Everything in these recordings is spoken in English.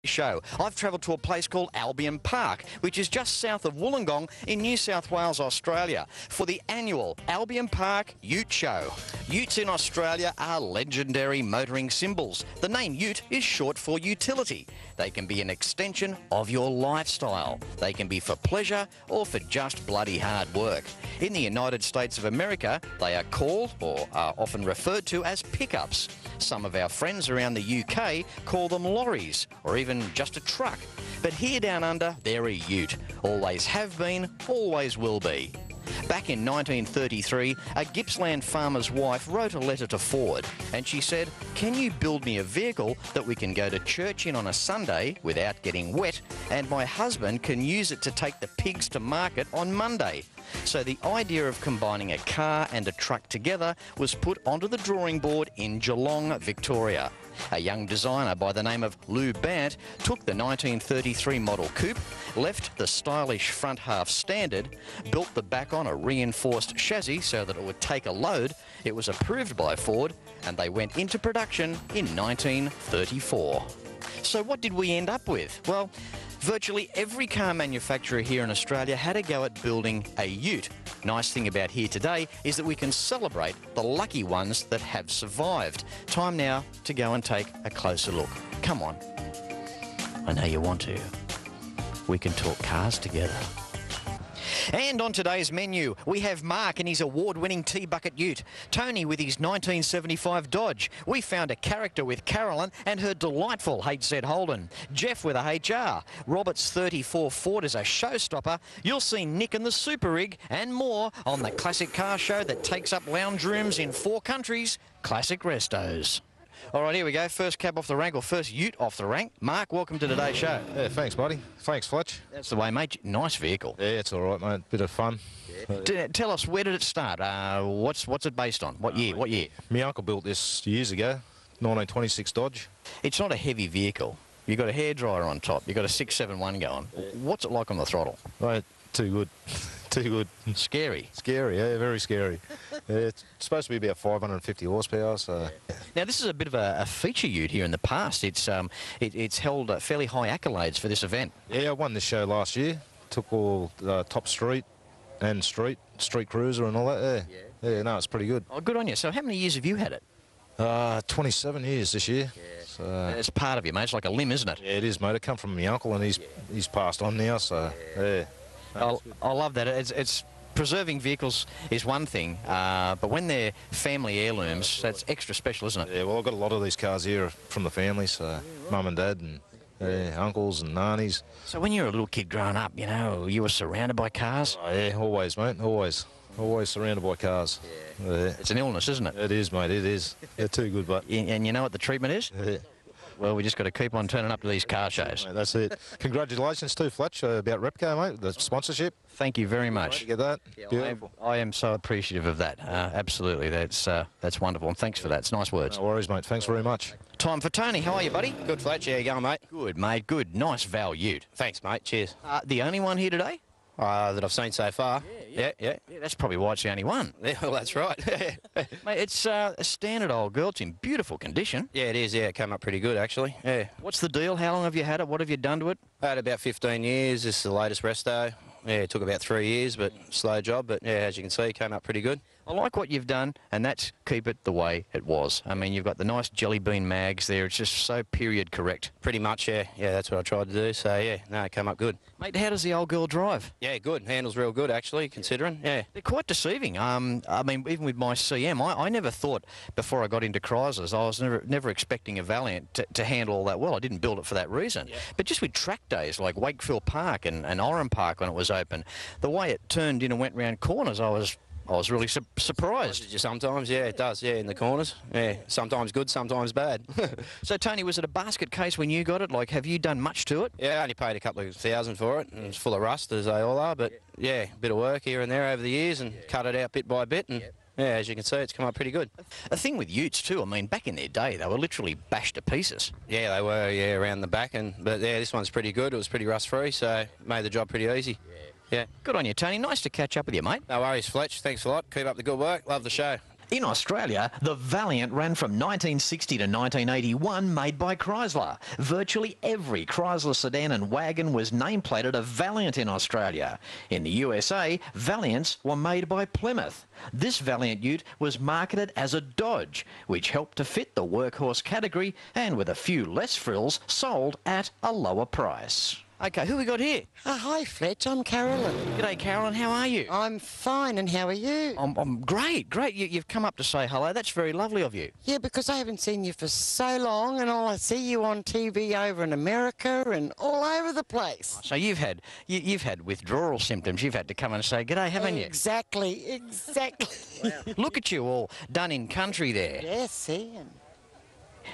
Show. I've travelled to a place called Albion Park, which is just south of Wollongong in New South Wales, Australia, for the annual Albion Park Ute Show. Utes in Australia are legendary motoring symbols. The name ute is short for utility. They can be an extension of your lifestyle. They can be for pleasure or for just bloody hard work. In the United States of America, they are called or are often referred to as pickups. Some of our friends around the UK call them lorries or even just a truck. But here down under, they're a ute. Always have been, always will be. Back in 1933, a Gippsland farmer's wife wrote a letter to Ford and she said, "Can you build me a vehicle that we can go to church in on a Sunday without getting wet, and my husband can use it to take the pigs to market on Monday?" So the idea of combining a car and a truck together was put onto the drawing board in Geelong, Victoria. A young designer by the name of Lou Bant took the 1933 model coupe, left the stylish front half standard, built the back on a reinforced chassis so that it would take a load. It was approved by Ford and they went into production in 1934. So what did we end up with? Well, virtually every car manufacturer here in Australia had a go at building a ute. Nice thing about here today is that we can celebrate the lucky ones that have survived. Time now to go and take a closer look. Come on. I know you want to. We can talk cars together. And on today's menu, we have Mark and his award-winning T-Bucket ute, Tony with his 1975 Dodge. We found a character with Carolyn and her delightful HZ Holden, Jeff with a HR, Robert's 34 Ford as a showstopper. You'll see Nick and the Super Rig and more on the classic car show that takes up lounge rooms in 4 countries, Classic Restos. All right, here we go. First cab off the rank, or first ute off the rank. Mark, welcome to today's show. Yeah, thanks, buddy. Thanks, Fletch. That's the way, mate. Nice vehicle. Yeah, it's all right, mate. Bit of fun. Yeah. Tell us, where did it start? What's it based on? What year? What year? My uncle built this years ago, 1926 Dodge. It's not a heavy vehicle. You've got a hairdryer on top. You've got a 671 going. Yeah. What's it like on the throttle? Mate, too good. Too good. Scary. Scary, yeah, very scary. Yeah, it's supposed to be about 550 horsepower, so... Now, this is a bit of a feature ute here in the past. It's held fairly high accolades for this event. Yeah, I won this show last year. Took all top street and street cruiser and all that, yeah. Yeah, no, it's pretty good. Oh, good on you. So how many years have you had it? 27 years this year. Yeah. So, it's part of you, mate. It's like a limb, isn't it? Yeah, it is, mate. It come from my uncle and he's passed on now, so, yeah. I love that. It's preserving vehicles is one thing, but when they're family heirlooms, that's extra special, isn't it? Yeah, well, I've got a lot of these cars here from the family, so mum and dad and uncles and nannies. So when you were a little kid growing up, you know, you were surrounded by cars? Oh, yeah, always, mate, always. Always surrounded by cars. Yeah. It's an illness, isn't it? It is, mate, it is. They're too good, but... And you know what the treatment is? Yeah. Well, we just got to keep on turning up to these car shows. Mate, that's it. Congratulations too, Fletch, about Repco, mate, the sponsorship. Thank you very much. Get that? Yeah, beautiful. I am so appreciative of that. Absolutely, that's wonderful, and thanks for that. It's nice words. No worries, mate. Thanks very much. Time for Tony. How are you, buddy? Good, Fletch. How you going, mate? Good, mate. Good. Nice Val ute. Thanks, mate. Cheers. The only one here today? That I've seen so far. Yeah. That's probably why it's the only one. Yeah, well, that's right. Mate, it's a standard old girl. It's in beautiful condition. Yeah, it is. Yeah, it came up pretty good, actually. Yeah. What's the deal? How long have you had it? What have you done to it? I had about 15 years. This is the latest resto. Yeah, it took about 3 years, but slow job. But, yeah, as you can see, it came up pretty good. I like what you've done, and that's keep it the way it was. I mean, you've got the nice jelly bean mags there. It's just so period correct. Pretty much, yeah. Yeah, that's what I tried to do. So, yeah, no, it came up good. Mate, how does the old girl drive? Yeah, good. Handles real good, actually, considering. Yeah. They're quite deceiving. I mean, even with my CM, I never thought before I got into Chryslers, I was never expecting a Valiant to handle all that well. I didn't build it for that reason. Yeah. But just with track days like Wakefield Park and Oran Park when it was open, the way it turned in and went round corners, I was really surprised. Sometimes, yeah, it does, yeah, in the corners. Yeah, sometimes good, sometimes bad. So, Tony, was it a basket case when you got it? Like, have you done much to it? Yeah, I only paid a couple of $1,000 for it, and it's full of rust, as they all are, but, yeah, a bit of work here and there over the years and cut it out bit by bit, and, yeah, as you can see, it's come up pretty good. A thing with utes, too, I mean, back in their day, they were literally bashed to pieces. Yeah, they were, yeah, around the back, but, yeah, this one's pretty good. It was pretty rust-free, so made the job pretty easy. Yeah. Good on you, Tony. Nice to catch up with you, mate. No worries, Fletch. Thanks a lot. Keep up the good work. Love the show. In Australia, the Valiant ran from 1960 to 1981, made by Chrysler. Virtually every Chrysler sedan and wagon was nameplated a Valiant in Australia. In the USA, Valiants were made by Plymouth. This Valiant ute was marketed as a Dodge, which helped to fit the workhorse category and, with a few less frills, sold at a lower price. Okay, who we got here? Hi, Fletch. I'm Carolyn. G'day, Carolyn. How are you? I'm fine, and how are you? I'm great, great. You've come up to say hello. That's very lovely of you. Yeah, because I haven't seen you for so long, and I see you on TV over in America and all over the place. So you've had withdrawal symptoms. You've had to come and say g'day, haven't you? Exactly. Wow. Look at you all done in country there. Yes, see.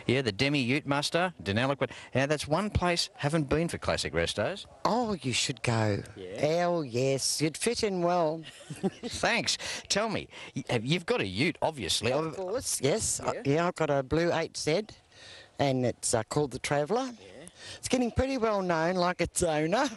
Yeah, the Demi Ute Muster, Denali. Now, that's one place haven't been for Classic Restos. Oh, you should go. Yeah. Oh, yes. You'd fit in well. Thanks. Tell me, you've got a ute, obviously. Of course, yes. Yeah, I've got a blue 8Z, and it's called the Traveller. Yeah. It's getting pretty well known, like its owner,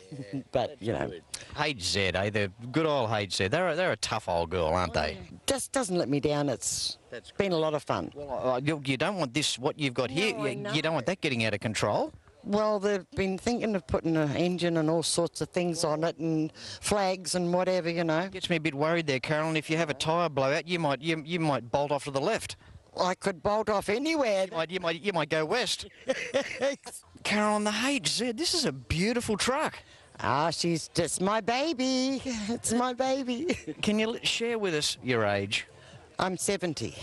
but, you know. HZ, eh? The good old HZ. They're a tough old girl, aren't they? Just doesn't let me down. It's been a lot of fun. Well, you don't want this, what you've got here, you don't want that getting out of control. Well, they've been thinking of putting an engine and all sorts of things on it and flags and whatever, you know. Gets me a bit worried there, Carolyn. If you have a tyre blowout, you might bolt off to the left. I could bolt off anywhere. You might go west. Carolyn, the HZ, this is a beautiful truck. Ah, she's just my baby. It's my baby. Can you share with us your age? I'm 70.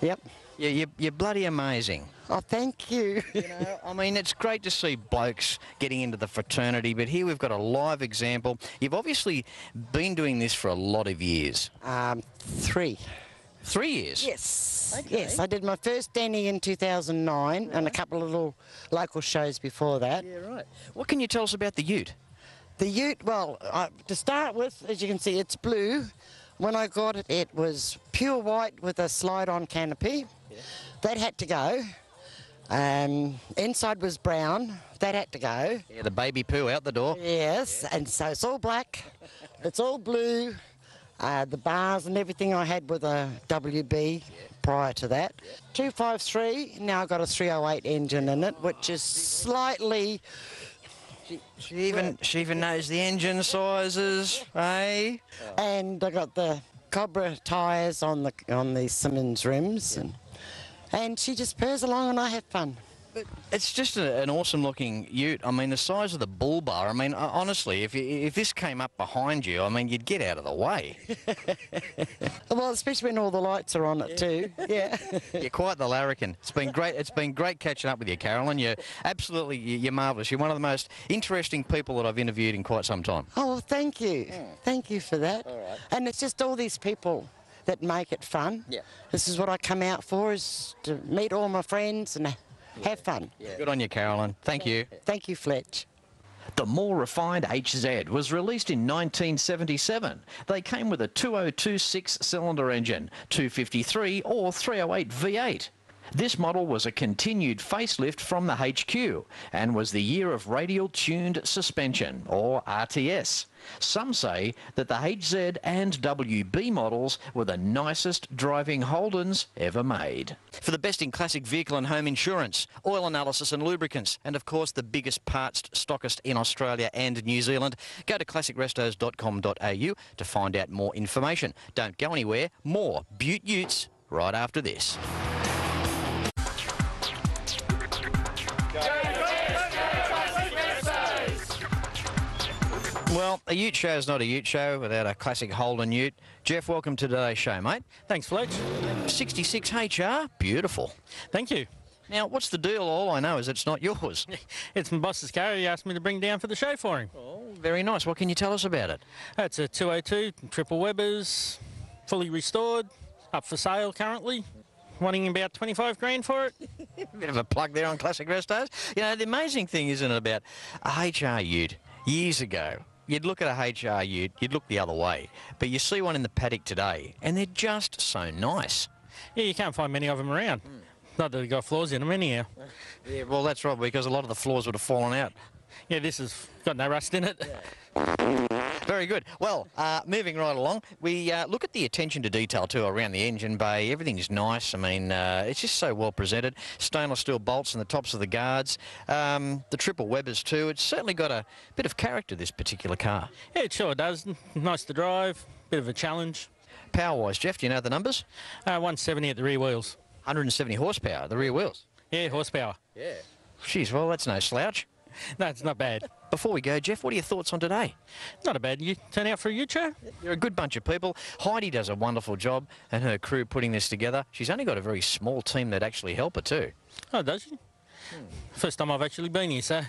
Yep. Yeah, you're bloody amazing. Oh, thank you. You know, I mean, it's great to see blokes getting into the fraternity, but here we've got a live example. You've obviously been doing this for a lot of years. 3. 3 years? Yes. Okay. Yes, I did my first Danny in 2009 and a couple of little local shows before that. Yeah, right. What can you tell us about the ute? The ute, well, to start with, as you can see, it's blue. When I got it, it was pure white with a slide-on canopy. Yeah. That had to go. Inside was brown. That had to go. Yeah, the baby poo out the door. Yes, and so it's all black. It's all blue. The bars and everything I had with a WB prior to that. 253, now I've got a 308 engine in it, which is slightly... She even knows the engine sizes, eh? And I got the Cobra tyres on the Simmons rims, and she just purrs along and I have fun. But it's just an awesome looking ute. I mean, the size of the bull bar. I mean, honestly, if this came up behind you, I mean, you'd get out of the way. Well, especially when all the lights are on it too. Yeah. You're quite the larrikin. It's been great. It's been great catching up with you, Carolyn. You're marvellous. You're one of the most interesting people that I've interviewed in quite some time. Oh, well, thank you. Thank you for that. All right. And it's just all these people that make it fun. Yeah. This is what I come out for, is to meet all my friends and have fun. Yeah. Good on you, Carolyn. Thank you. Thank you, Fletch. The more refined HZ was released in 1977. They came with a 202 six-cylinder engine, 253 or 308 V8. This model was a continued facelift from the HQ and was the year of radial tuned suspension, or RTS. Some say that the HZ and WB models were the nicest driving Holdens ever made. For the best in classic vehicle and home insurance, oil analysis and lubricants, and of course the biggest parts stockist in Australia and New Zealand, go to classicrestos.com.au to find out more information. Don't go anywhere. More Butte Utes right after this. Well, a ute show is not a ute show without a classic Holden ute. Jeff, welcome to today's show, mate. Thanks, Fletch. 66 HR, beautiful. Thank you. Now, what's the deal? All I know is it's not yours. It's my boss's car. He asked me to bring down for the show for him. Oh, very nice. What can you tell us about it? It's a 202, triple Webbers, fully restored, up for sale currently. Wanting about 25 grand for it. Bit of a plug there on Classic Restos. You know, the amazing thing, isn't it, about a HR ute years ago? You'd look at a HR ute, you'd look the other way. But you see one in the paddock today, and they're just so nice. Yeah, you can't find many of them around. Not that they've got flaws in them anyhow. Yeah, well, that's right, because a lot of the floors would have fallen out. Yeah, this has got no rust in it. Yeah. Very good. Well, moving right along, we look at the attention to detail too around the engine bay. Everything's nice. I mean, it's just so well presented. Stainless steel bolts in the tops of the guards. The triple Webers too. It's certainly got a bit of character, this particular car. Yeah, it sure does. Nice to drive, bit of a challenge. Power-wise, Jeff, do you know the numbers? 170 at the rear wheels. 170 horsepower at the rear wheels. Yeah, horsepower. Yeah. Jeez, well, that's no slouch. No, it's not bad. Before we go, Jeff, what are your thoughts on today? Not a bad turn out for a ute show. You're a good bunch of people. Heidi does a wonderful job and her crew putting this together. She's only got a very small team that actually help her too. Oh, does she? First time I've actually been here, so.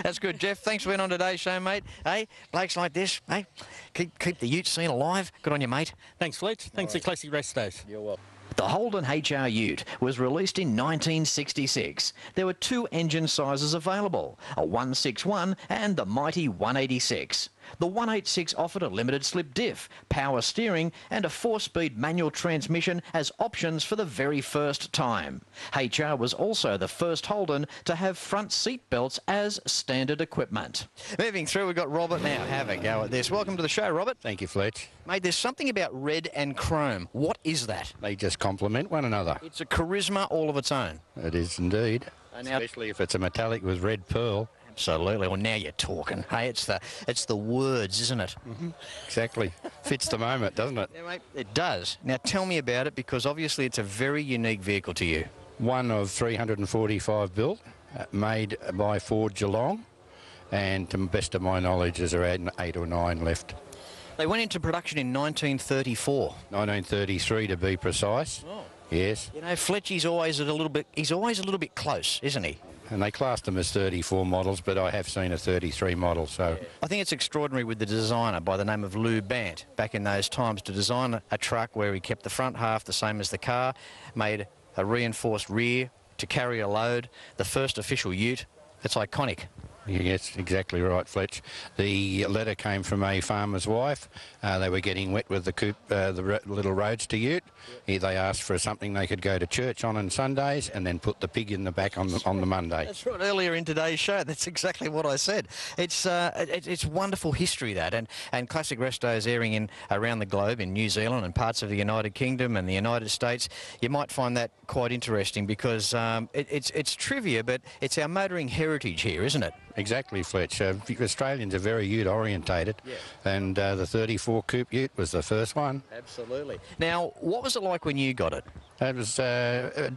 That's good, Jeff. Thanks for being on today's show, mate. Hey, blokes like this, hey, keep the ute scene alive. Good on you, mate. Thanks, Fletch. Thanks to Classic Rest Days. You're welcome. The Holden HR Ute was released in 1966. There were two engine sizes available, a 161 and the mighty 186. The 186 offered a limited slip diff, power steering and a 4-speed manual transmission as options for the very first time. HR was also the first Holden to have front seat belts as standard equipment. Moving through, we've got Robert now. Have a go at this. Welcome to the show, Robert. Thank you, Fletch. Mate, there's something about red and chrome. What is that? They just complement one another. It's a charisma all of its own. It is indeed. And now- Especially if it's a metallic with red pearl. Absolutely. Well, now you're talking. Hey, it's the words, isn't it? Exactly. Fits the moment, doesn't it? Yeah, mate, it does. Now tell me about it, because obviously it's a very unique vehicle to you. One of 345 built, made by Ford Geelong, and to the best of my knowledge, there's around 8 or 9 left. They went into production in 1934. 1933 to be precise. Oh. Yes. You know, Fletchy's always a little bit close, isn't he? And they classed them as 34 models, but I have seen a 33 model, so... I think it's extraordinary with the designer by the name of Lou Bant back in those times to design a truck where he kept the front half the same as the car, made a reinforced rear to carry a load, the first official ute. It's iconic. Yes, exactly right, Fletch. The letter came from a farmer's wife. They were getting wet with the coupe, the little roadster ute. They asked for something they could go to church on Sundays and then put the pig in the back on the Monday. That's right. Earlier in today's show, that's exactly what I said. It's wonderful history, that, and Classic Resto is airing in around the globe in New Zealand and parts of the United Kingdom and the United States. You might find that quite interesting because it's trivia, but it's our motoring heritage here, isn't it? Exactly, Fletch. Australians are very ute orientated, and the 34 coupe ute was the first one. Absolutely. Now, what was it like when you got it? It was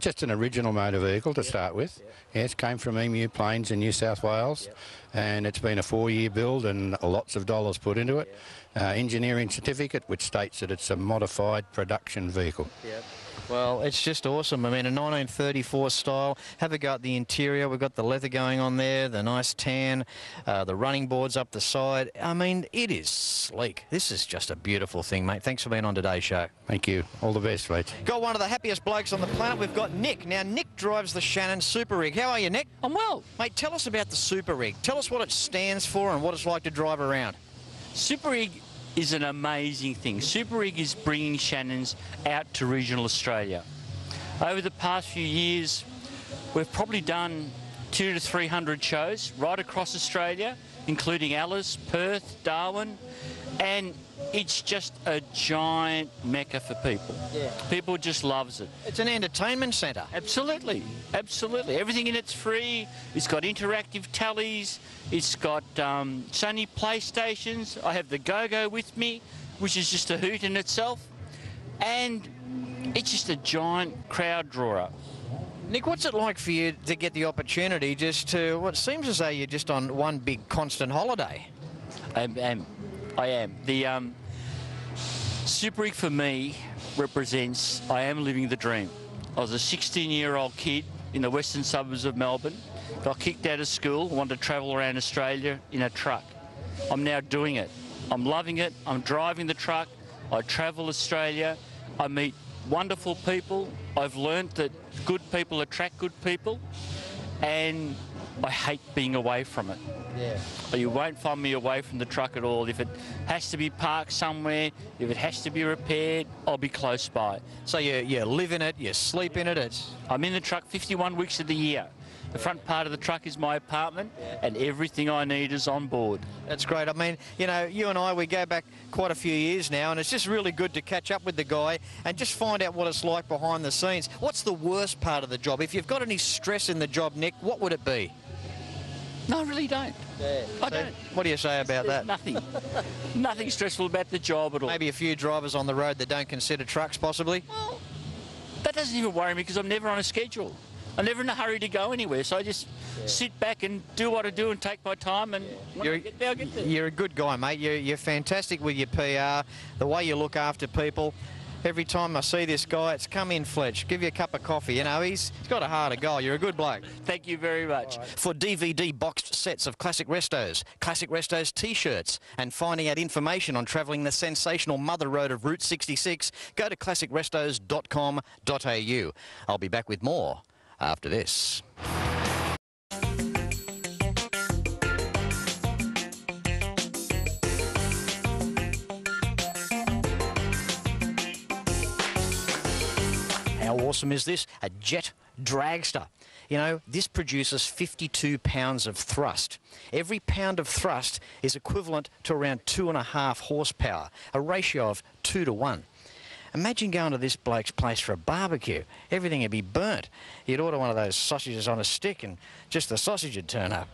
just an original motor vehicle to start with. Yes, came from Emu Plains in New South Wales, and it's been a 4-year build and lots of dollars put into it. Engineering certificate, which states that it's a modified production vehicle. Well, it's just awesome. I mean, a 1934 style. Have a go at the interior. We've got the leather going on there, the nice tan, the running boards up the side. I mean, it is sleek. This is just a beautiful thing, mate. Thanks for being on today's show. Thank you. All the best, Fletch. Got one of the happiest blokes on the planet. We've got Nick. Now, Nick drives the Shannon Super Rig. How are you, Nick? I'm well. Mate, tell us about the Super Rig. Tell us what it stands for and what it's like to drive around. Super Rig is an amazing thing. Super Rig is bringing Shannons out to regional Australia. Over the past few years, we've probably done 200 to 300 shows right across Australia, including Alice, Perth, Darwin, and it's just a giant mecca for people. Yeah. People just loves it. It's an entertainment centre. Absolutely, absolutely. Everything in it's free. It's got interactive tallies. It's got Sony PlayStations. I have the Go-Go with me, which is just a hoot in itself. And it's just a giant crowd drawer. Nick, what's it like for you to get the opportunity just to, what seems as though you're just on one big constant holiday? I am. The Super Rig for me represents, I am living the dream. I was a 16-year-old kid in the western suburbs of Melbourne. Got kicked out of school, wanted to travel around Australia in a truck. I'm now doing it. I'm loving it. I'm driving the truck. I travel Australia. I meet wonderful people. I've learned that good people attract good people, and I hate being away from it. Yeah. You won't find me away from the truck at all. If it has to be parked somewhere, if it has to be repaired, I'll be close by. So you live in it, you sleep in it. I'm in the truck 51 weeks of the year. The front part of the truck is my apartment, and everything I need is on board. That's great. I mean, you know, you and I, we go back quite a few years now, and it's just really good to catch up with the guy and just find out what it's like behind the scenes. What's the worst part of the job? If you've got any stress in the job, Nick, what would it be? No, I really don't. I don't. What do you say about that? Nothing. Nothing stressful about the job at all. Maybe a few drivers on the road that don't consider trucks, possibly? Well, that doesn't even worry me because I'm never on a schedule. I'm never in a hurry to go anywhere, so I just sit back and do what I do and take my time, and when I get there, I'll get there. You're a good guy, mate. You're fantastic with your PR, the way you look after people. Every time I see this guy, it's come in, Fletch, give you a cup of coffee. You know, he's got a heart of gold. You're a good bloke. Thank you very much. For DVD boxed sets of Classic Restos T-shirts, and finding out information on travelling the sensational Mother Road of Route 66, go to classicrestos.com.au. I'll be back with more after this. How awesome is this? A jet dragster. You know, this produces 52 pounds of thrust. Every pound of thrust is equivalent to around 2.5 horsepower, a ratio of 2 to 1. Imagine going to this bloke's place for a barbecue. Everything would be burnt. You'd order one of those sausages on a stick and just the sausage would turn up.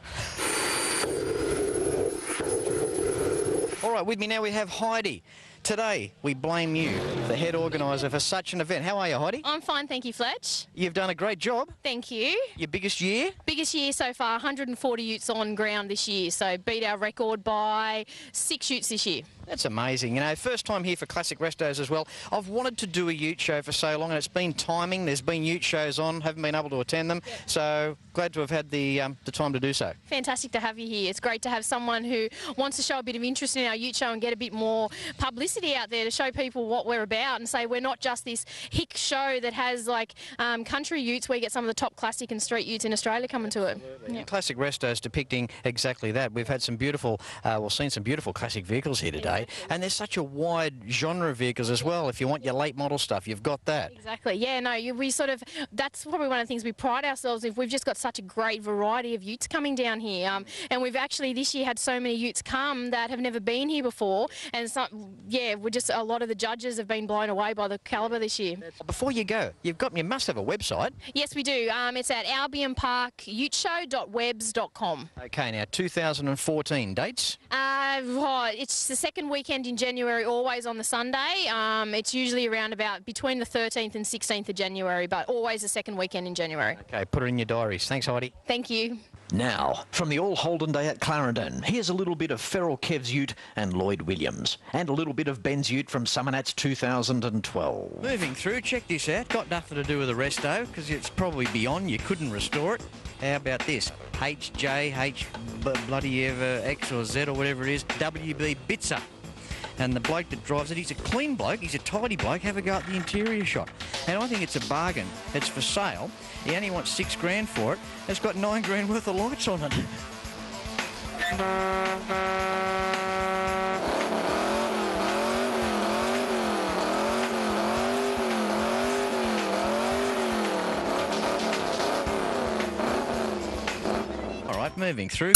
All right, with me now we have Heidi. Today, we blame you, the head organiser for such an event. How are you, Heidi? I'm fine, thank you, Fletch. You've done a great job. Thank you. Your biggest year? Biggest year so far, 140 utes on ground this year, so beat our record by 6 utes this year. That's amazing. You know, first time here for Classic Restos as well. I've wanted to do a ute show for so long, and it's been timing. There's been ute shows on, haven't been able to attend them. Yep. So glad to have had the time to do so. Fantastic to have you here. It's great to have someone who wants to show a bit of interest in our ute show and get a bit more publicity out there to show people what we're about and say we're not just this hick show that has like country utes. We get some of the top classic and street utes in Australia coming to it. Yep. Classic Restos depicting exactly that. We've had some beautiful, seen some beautiful classic vehicles here today. And there's such a wide genre of vehicles as well. If you want your late model stuff, you've got that. Exactly. Yeah, no, we sort of, that's probably one of the things we pride ourselves in. We've just got such a great variety of utes coming down here. And we've actually this year had so many utes come that have never been here before. And we're just, a lot of the judges have been blown away by the calibre this year. Before you go, you must have a website. Yes, we do. It's at albionparkuteshow.webs.com. Okay, now 2014 dates? It's the second weekend in January, always on the Sunday. It's usually around about between the 13th and 16th of January, but always the second weekend in January. Okay, put it in your diaries. Thanks, Heidi. Thank you. Now, from the All Holden Day at Clarendon, here's a little bit of Feral Kev's ute and Lloyd Williams, and a little bit of Ben's ute from Summonats 2012. Moving through, check this out. Got nothing to do with the resto, because it's probably beyond. You couldn't restore it. How about this? HJH bloody ever X or Z or whatever it is, WB Bitzer. And the bloke that drives it, he's a clean bloke, he's a tidy bloke. Have a go at the interior shot. And I think it's a bargain. It's for sale. He only wants $6,000 for it. It's got $9,000 worth of lights on it. All right, moving through.